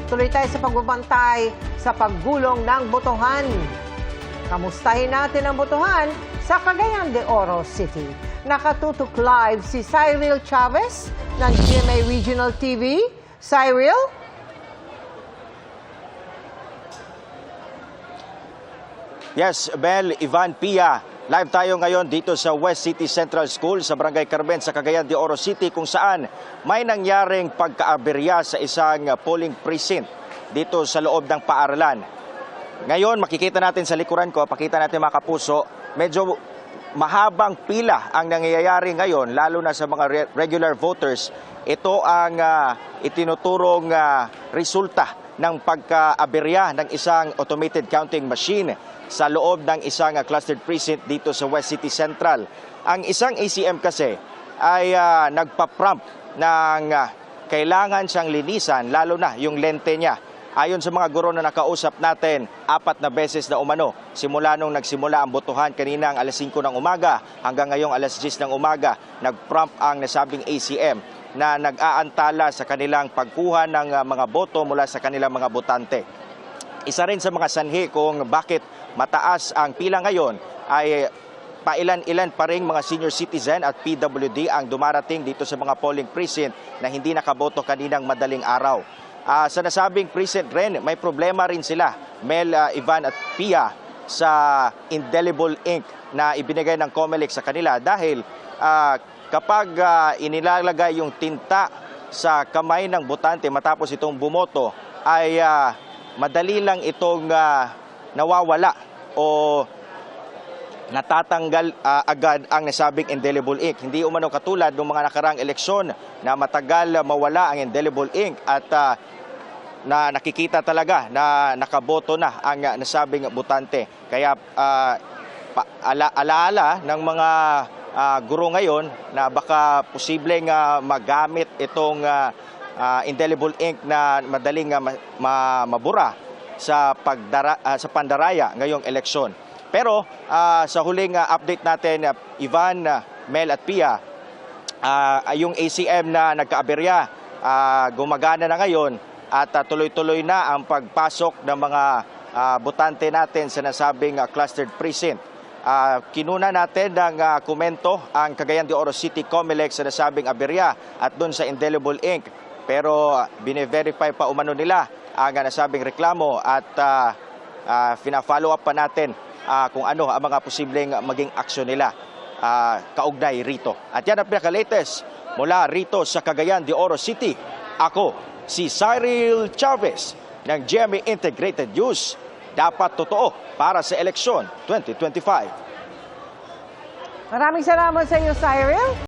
Tuloy tayo sa pagbabantay sa paggulong ng botohan. Kamustahin natin ang botohan sa Cagayan de Oro City. Nakatutok live si Cyril Chavez ng GMA Regional TV. Cyril? Yes, Bel, Ivan, Pia. Live tayo ngayon dito sa West City Central School sa Barangay Carmen sa Cagayan de Oro City kung saan may nangyaring pagkaaberya sa isang polling precinct dito sa loob ng paaralan. Ngayon, makikita natin sa likuran ko, pakita natin mga kapuso, medyo mahabang pila ang nangyayari ngayon lalo na sa mga regular voters. Ito ang itinuturong resulta ng pagkaaberya ng isang automated counting machine sa loob ng isang clustered precinct dito sa West City Central. Ang isang ACM kasi ay nagpa-prompt ng kailangan siyang linisan, lalo na yung lente niya. Ayon sa mga guro na nakausap natin, 4 na beses na umano. Simula nung nagsimula ang botohan kaninang alas 5 ng umaga hanggang ngayong alas 10 ng umaga, nag-prompt ang nasabing ACM na nag-aantala sa kanilang pagkuha ng mga boto mula sa kanilang mga botante. Isa rin sa mga sanhi kung bakit mataas ang pila ngayon ay pailan-ilan pa rin mga senior citizen at PWD ang dumarating dito sa mga polling precinct na hindi nakaboto kaninang madaling araw. Sa nasabing precinct rin, may problema rin sila, Mel, Ivan at Pia, sa indelible ink na ibinigay ng COMELEC sa kanila dahil kapag inilalagay yung tinta sa kamay ng botante matapos itong bumoto ay madali lang itong nawawala o natatanggal agad ang nasabing indelible ink. Hindi umano katulad ng mga nakaraang eleksyon na matagal mawala ang indelible ink at na nakikita talaga na nakaboto na ang nasabing botante. Kaya alaala ng mga guro ngayon na baka posibleng magamit itong indelible ink na madaling mabura sa pandaraya ngayong eleksyon. Pero sa huling update natin, Ivan, Mel at Pia, yung ACM na nagkaaberya gumagana na ngayon at tuloy-tuloy na ang pagpasok ng mga botante natin sa nasabing clustered precinct. Kinuna natin ng komento ang Cagayan de Oro City COMELEC sa nasabing aberya at doon sa indelible ink. Pero bine-verify pa umano nila ang nasabing reklamo at fina-follow up pa natin kung ano ang mga posibleng maging aksyon nila kaugnay rito. At yan ang pinaka-latest mula rito sa Cagayan de Oro City. Ako, si Cyril Chavez ng GMA Integrated News. Dapat totoo para sa eleksyon 2025. Maraming salamat sa iyo, Cyril.